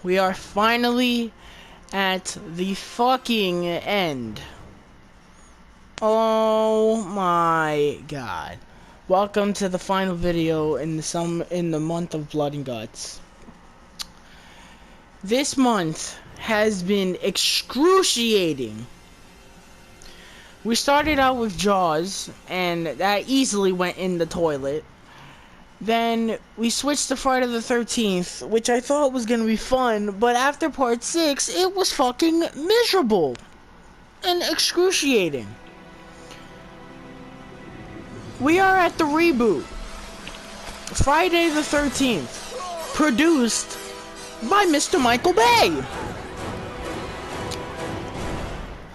We are finally at the fucking end. Oh my god. Welcome to the final video in the month of Blood and Guts. This month has been excruciating. We started out with Jaws, and that easily went in the toilet. Then we switched to Friday the 13th, which I thought was gonna be fun, but after part 6, it was fucking miserable and excruciating. We are at the reboot, Friday the 13th, produced by Mr. Michael Bay.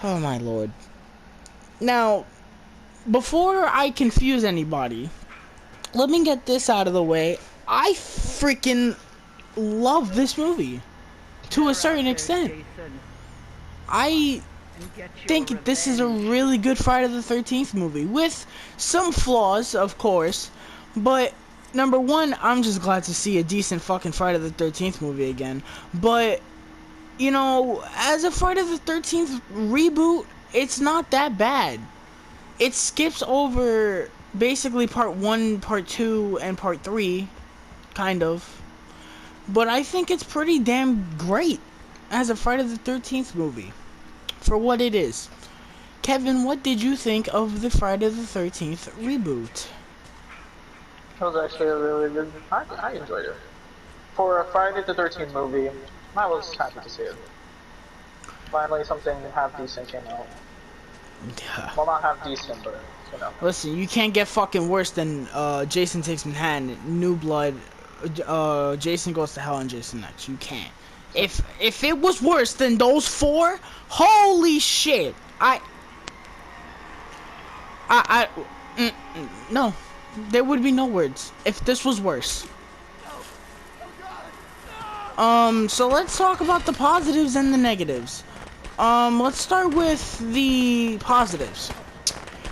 Oh my lord. Now, before I confuse anybody, let me get this out of the way. I freaking love this movie to a certain extent. I think this is a really good Friday the 13th movie with some flaws, of course, but number one, I'm just glad to see a decent fucking Friday the 13th movie again. But you know, as a Friday the 13th reboot, it's not that bad. It skips over basically part 1, part 2, and part 3, kind of. But I think it's pretty damn great as a Friday the 13th movie, for what it is. Kevin, what did you think of the Friday the 13th reboot? It was actually a really good. I enjoyed it. For a Friday the 13th movie, I was happy to see it. Finally, something half decent came out. Well, not half decent, but you know. Listen, you can't get fucking worse than Jason Takes Manhattan, New Blood, Jason Goes to Hell, and Jason X. You can't. If it was worse than those four, holy shit! No, there would be no words if this was worse. So let's talk about the positives and the negatives. Let's start with the positives.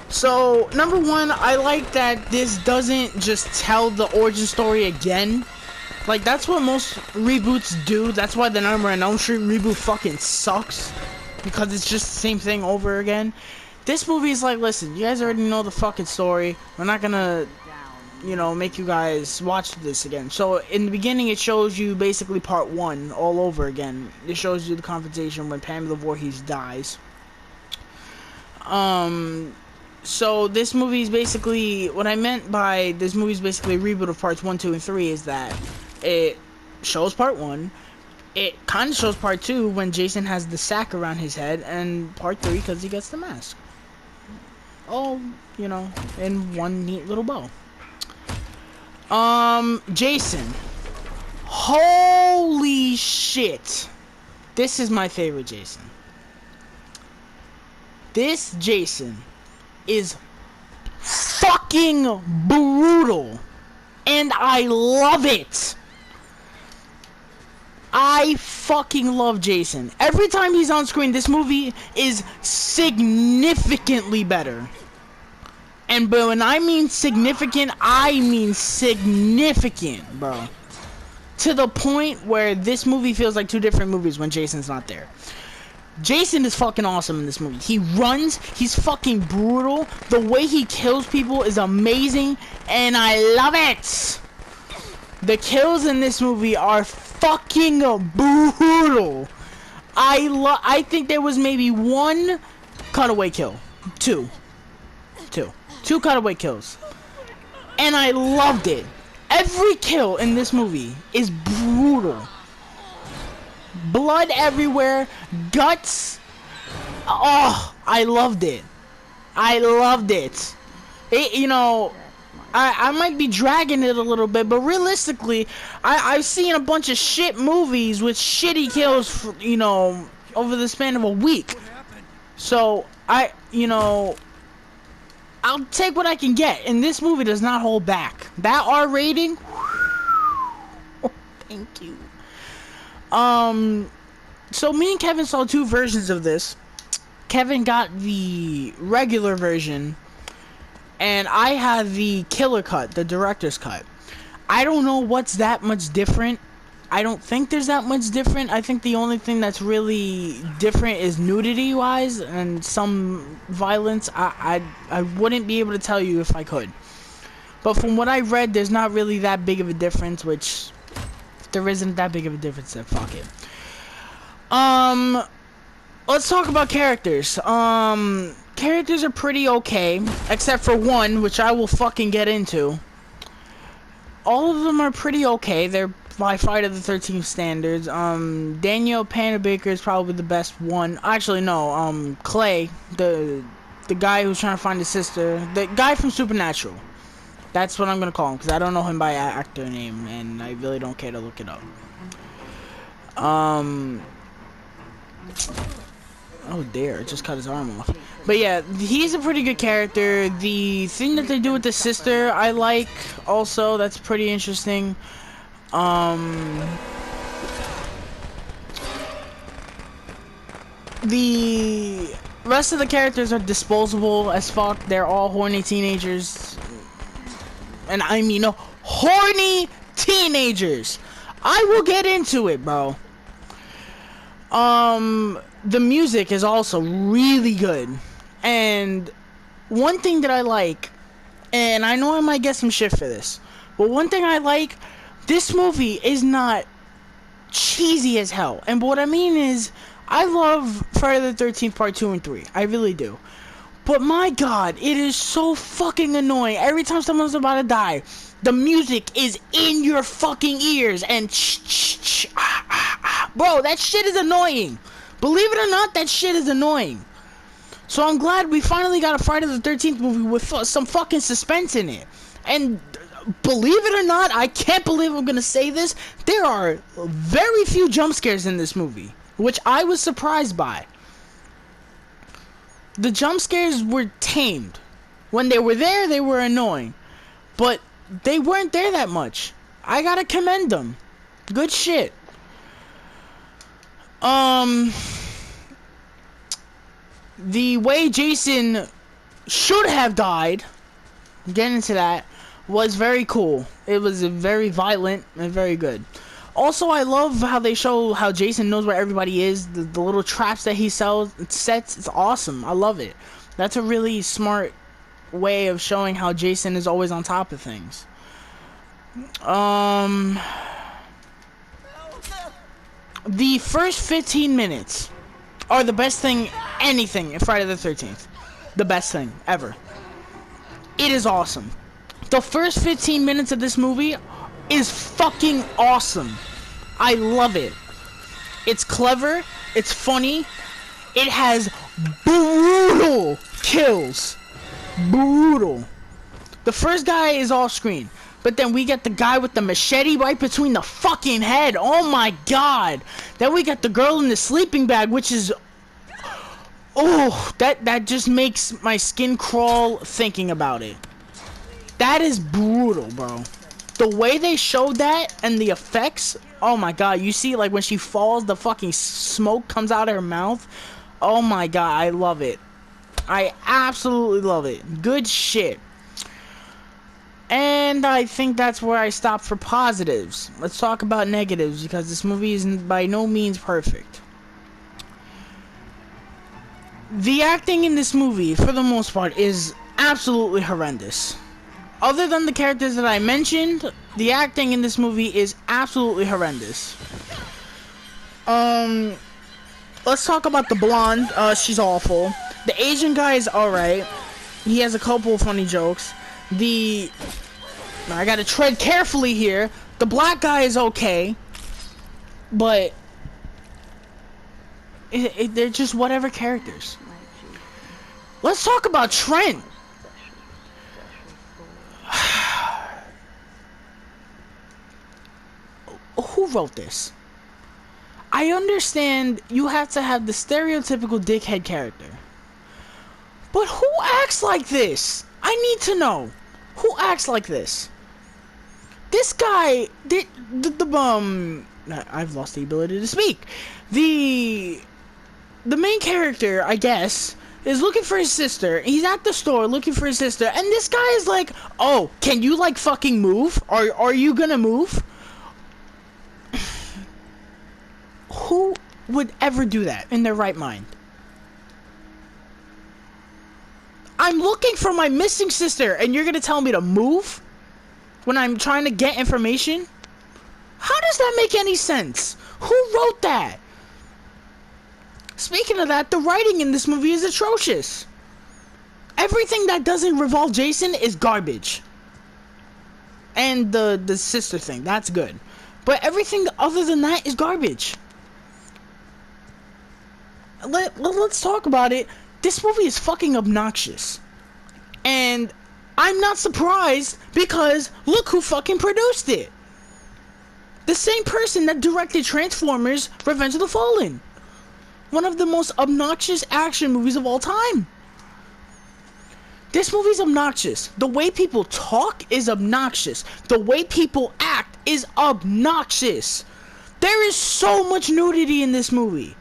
So, number one, I like that this doesn't just tell the origin story again. Like, that's what most reboots do. That's why the Nightmare on Elm Street reboot fucking sucks. Because it's just the same thing over again. This movie is like, listen, you guys already know the fucking story. We're not gonna, you know, make you guys watch this again. So, in the beginning, it shows you basically part 1 all over again. It shows you the confrontation when Pamela Voorhees dies. So this movie is basically, what I meant by this movie is basically a reboot of parts 1, 2, and 3 is that it shows part 1, it kind of shows part 2 when Jason has the sack around his head, and part 3 because he gets the mask. All, you know, in one neat little bow. Jason. Holy shit. This is my favorite Jason. This Jason is fucking brutal, and I love it. I fucking love Jason. Every time he's on screen, this movie is significantly better. And but when I mean significant, I mean significant, bro. To the point where this movie feels like two different movies when Jason's not there. Jason is fucking awesome in this movie. He runs, he's fucking brutal. The way he kills people is amazing, and I love it. The kills in this movie are fucking brutal. I think there was maybe one cutaway kill. Two cutaway kills. And I loved it. Every kill in this movie is brutal. Blood everywhere, guts. Oh, I loved it. I loved it. You know, I might be dragging it a little bit, but realistically, I've seen a bunch of shit movies with shitty kills, for, you know, over the span of a week. So, you know, I'll take what I can get, and this movie does not hold back. That R rating, thank you. So me and Kevin saw two versions of this. Kevin got the regular version, and I had the killer cut, the director's cut. I don't know what's that much different. I don't think there's that much different. I think the only thing that's really different is nudity wise and some violence. I wouldn't be able to tell you if I could. But from what I read, there's not really that big of a difference, which if there isn't that big of a difference, then fuck it. Let's talk about characters. Characters are pretty okay, except for one, which I will fucking get into. All of them are pretty okay. They're by Friday the 13th standards. Daniel Panabaker is probably the best one. Actually, no. Clay, the guy who's trying to find his sister, the guy from Supernatural. That's what I'm gonna call him because I don't know him by actor name, and I really don't care to look it up. Oh dear, it just cut his arm off. But yeah, he's a pretty good character. The thing that they do with the sister, I like also. That's pretty interesting. The rest of the characters are disposable as fuck. They're all horny teenagers. And I mean horny teenagers. I will get into it, bro. The music is also really good. And one thing that I like, and I know I might get some shit for this, but one thing I like, this movie is not cheesy as hell. And what I mean is, I love Friday the 13th Part 2 and 3. I really do. But my god, it is so fucking annoying. Every time someone's about to die, the music is in your fucking ears and bro, that shit is annoying. Believe it or not, that shit is annoying. So I'm glad we finally got a Friday the 13th movie with some fucking suspense in it. And believe it or not, I can't believe I'm gonna say this, there are very few jump scares in this movie, which I was surprised by. The jump scares were tamed. When they were there, they were annoying. But they weren't there that much. I gotta commend them. Good shit. The way Jason should have died, getting into that, was very cool. It was very violent and very good. Also, I love how they show how Jason knows where everybody is. The little traps that he sets, it's awesome. I love it. That's a really smart way of showing how Jason is always on top of things. The first 15 minutes are the best thing, anything in Friday the 13th. The best thing ever. It is awesome. The first 15 minutes of this movie is fucking awesome. I love it. It's clever. It's funny. It has brutal kills. Brutal. The first guy is off screen, but then we get the guy with the machete right between the fucking head. Oh my god. Then we get the girl in the sleeping bag, which is, oh, that just makes my skin crawl thinking about it. That is brutal, bro. The way they showed that and the effects, oh my god. You see, like, when she falls, the fucking smoke comes out of her mouth. Oh my god, I love it. I absolutely love it. Good shit. And I think that's where I stop for positives. Let's talk about negatives, because this movie is by no means perfect. The acting in this movie, for the most part, is absolutely horrendous. Other than the characters that I mentioned, the acting in this movie is absolutely horrendous. Let's talk about the blonde. She's awful. The Asian guy is alright. He has a couple of funny jokes. I gotta tread carefully here. The black guy is okay. But they're just whatever characters. Let's talk about Trent. Who wrote this? I understand you have to have the stereotypical dickhead character. But who acts like this? I need to know. Who acts like this? This guy, I've lost the ability to speak. The main character, I guess, is looking for his sister. He's at the store looking for his sister, and this guy is like, "Oh, can you like fucking move? Are you gonna move?" would ever do that in their right mind? I'm looking for my missing sister, and you're gonna tell me to move when I'm trying to get information? How does that make any sense? Who wrote that? Speaking of that, the writing in this movie is atrocious. Everything that doesn't revolve Jason is garbage. And the sister thing, that's good. But everything other than that is garbage. Let's talk about it. This movie is fucking obnoxious. And I'm not surprised because look who fucking produced it. The same person that directed Transformers: Revenge of the Fallen. One of the most obnoxious action movies of all time. This movie's obnoxious. The way people talk is obnoxious. The way people act is obnoxious. There is so much nudity in this movie.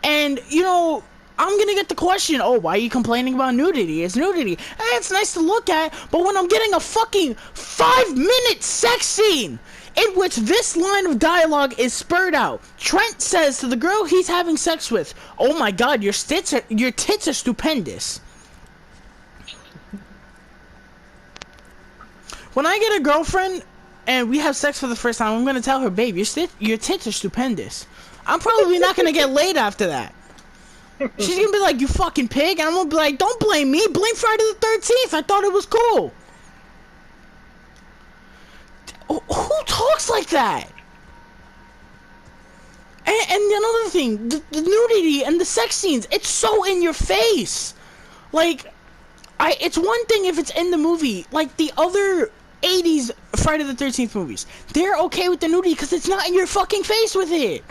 And, you know, I'm gonna get the question, oh, why are you complaining about nudity? It's nudity. It's nice to look at, but when I'm getting a fucking 5-minute sex scene in which this line of dialogue is spurred out. Trent says to the girl he's having sex with, oh my god, your tits are stupendous. When I get a girlfriend and we have sex for the first time, I'm gonna tell her, babe, your tits are stupendous. I'm probably not gonna get laid after that. She's gonna be like, you fucking pig, and I'm gonna be like, don't blame me, blame Friday the 13th, I thought it was cool. Who talks like that? And another thing, the nudity and the sex scenes, it's so in your face. Like, it's one thing if it's in the movie, like the other 80s Friday the 13th movies. They're okay with the nudity because it's not in your fucking face with it.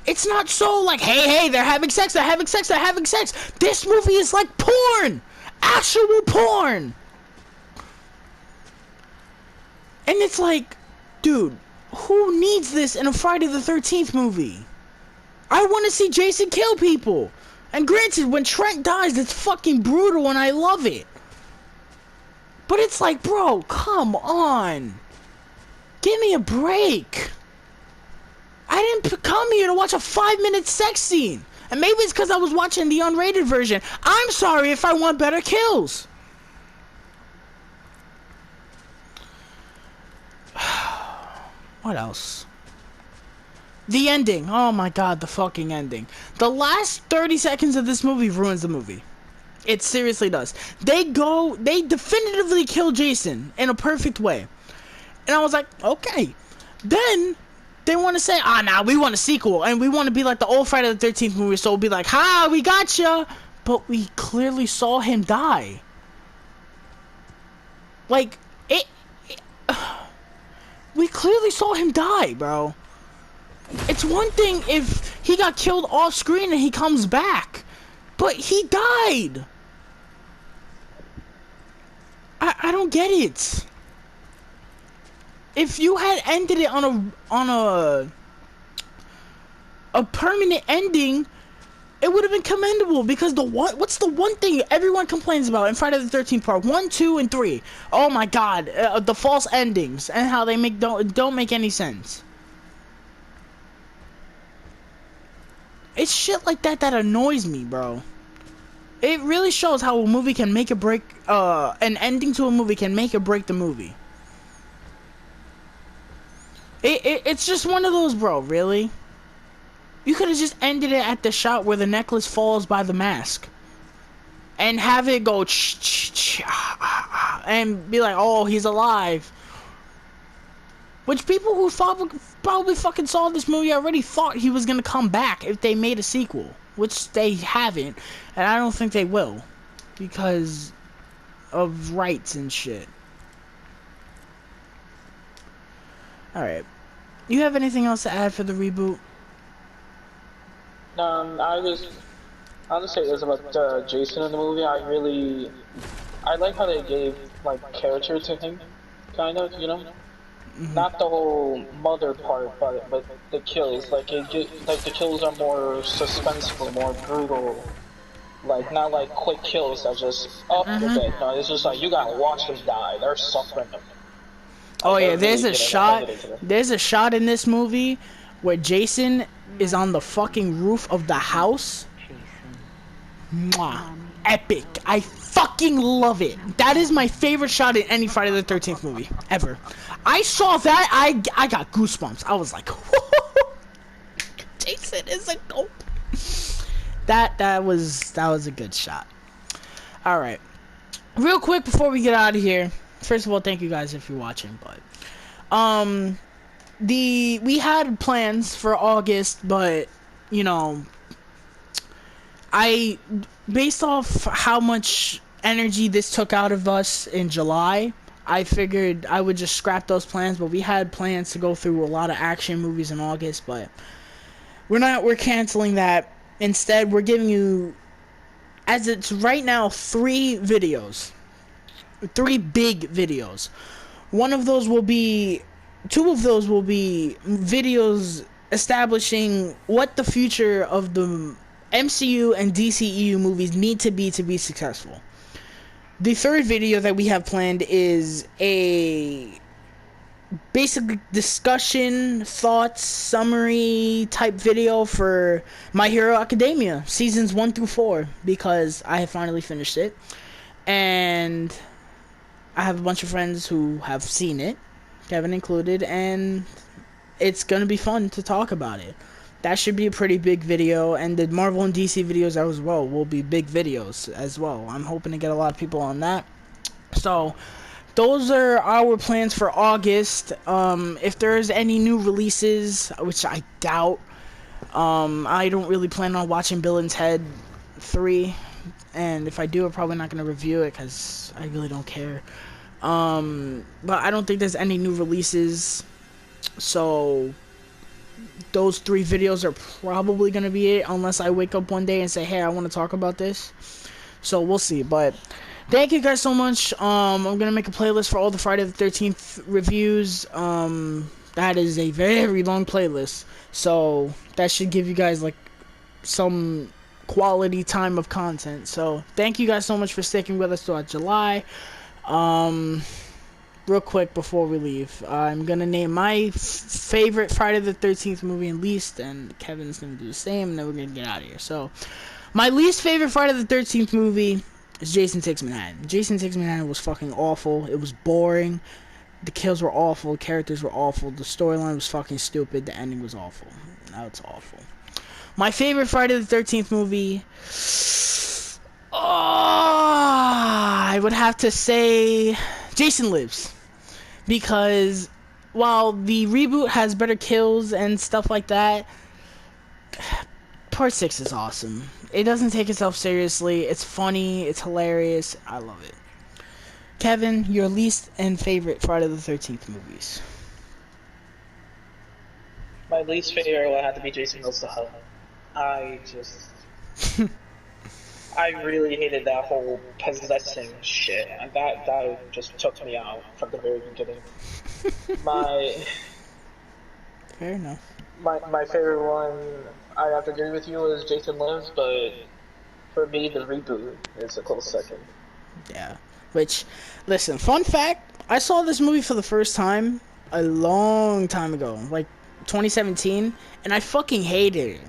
It's not so like, hey, they're having sex, they're having sex, they're having sex. This movie is like porn. Actual porn. And it's like, dude, who needs this in a Friday the 13th movie? I want to see Jason kill people. And granted, when Trent dies, it's fucking brutal and I love it. But it's like, bro, come on. Give me a break. I didn't come here to watch a 5-minute sex scene. And maybe it's because I was watching the unrated version. I'm sorry if I want better kills. What else? The ending. Oh my god, the fucking ending. The last 30 seconds of this movie ruins the movie. It seriously does. They definitively kill Jason in a perfect way. And I was like, okay. Then they want to say, nah, we want a sequel. And we want to be like the old Friday the 13th movie. So we'll be like, ha, we gotcha. But we clearly saw him die. Like, we clearly saw him die, bro. It's one thing if he got killed off screen and he comes back. But he died. I don't get it. If you had ended it on a permanent ending, it would have been commendable because what's the one thing everyone complains about in Friday the 13th Part 1, 2, and 3? Oh my god, the false endings and how they don't make any sense. It's shit like that that annoys me, bro. It really shows how a movie can make or break, an ending to a movie can make or break the movie. It's just one of those, bro, really? You could have just ended it at the shot where the necklace falls by the mask. And have it go and be like, oh, he's alive. Which people who probably fucking saw this movie already thought he was gonna come back if they made a sequel. Which they haven't, and I don't think they will. Because of rights and shit. Alright. You have anything else to add for the reboot? I'll just say this about Jason in the movie. I like how they gave like character to him, kind of, you know. Mm-hmm. Not the whole mother part, but the kills. Like the kills are more suspenseful, more brutal. Like not like quick kills that just you're dead. No, it's just like you gotta watch them die. They're suffering. Oh yeah, there's a shot in this movie where Jason is on the fucking roof of the house. Mwah. Epic. I fucking love it. That is my favorite shot in any Friday the 13th movie ever. I saw that, I got goosebumps. I was like, Jason is a goat. That was a good shot. All right. Real quick before we get out of here. First of all, thank you guys if you're watching, but we had plans for August, but you know, based off how much energy this took out of us in July, I figured I would just scrap those plans. But we had plans to go through a lot of action movies in August, but we're canceling that. Instead, we're giving you, as it's right now, 3 videos. 3 big videos. Two of those will be videos establishing what the future of the MCU and DCEU movies need to be successful. The third video that we have planned is a basic discussion, thoughts, summary type video for My Hero Academia seasons 1 through 4, because I have finally finished it and I have a bunch of friends who have seen it, Kevin included, and it's gonna be fun to talk about it. That should be a pretty big video, and the Marvel and DC videos as well will be big videos as well. I'm hoping to get a lot of people on that. So those are our plans for August. If there's any new releases, which I doubt, I don't really plan on watching Bill and Ted 3, and if I do, I'm probably not going to review it because I really don't care. But I don't think there's any new releases, so those 3 videos are probably going to be it, unless I wake up one day and say, hey, I want to talk about this. So we'll see. But thank you guys so much. I'm going to make a playlist for all the Friday the 13th reviews. That is a very long playlist, so that should give you guys like some quality time of content. So thank you guys so much for sticking with us throughout July. Real quick before we leave, I'm gonna name my favorite Friday the 13th movie and least, and Kevin's gonna do the same, and then we're gonna get out of here. So my least favorite Friday the 13th movie is Jason Takes Manhattan. Jason Takes Manhattan was fucking awful. It was boring. The kills were awful. The characters were awful. The storyline was fucking stupid. The ending was awful. Now it's awful. My favorite Friday the 13th movie, I would have to say Jason Lives. Because while the reboot has better kills and stuff like that, Part 6 is awesome. It doesn't take itself seriously. It's funny. It's hilarious. I love it. Kevin, your least and favorite Friday the 13th movies? My least favorite will have to be Jason Goes to Hell. I really hated that whole possessing shit. That just took me out from the very beginning. Fair enough. My favorite one, I have to agree with you, is Jason Lives, but for me, the reboot is a close second. Yeah. Which, listen, fun fact, I saw this movie for the first time a long time ago, like 2017, and I fucking hated it.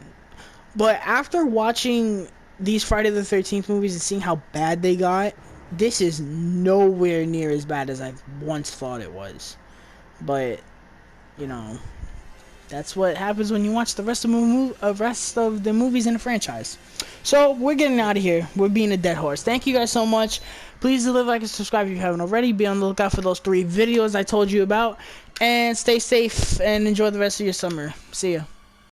But after watching these Friday the 13th movies and seeing how bad they got, this is nowhere near as bad as I once thought it was. But, you know, that's what happens when you watch the rest of the movies in the franchise. So, we're getting out of here. We're being a dead horse. Thank you guys so much. Please leave a like and subscribe if you haven't already. Be on the lookout for those 3 videos I told you about. And stay safe and enjoy the rest of your summer. See ya.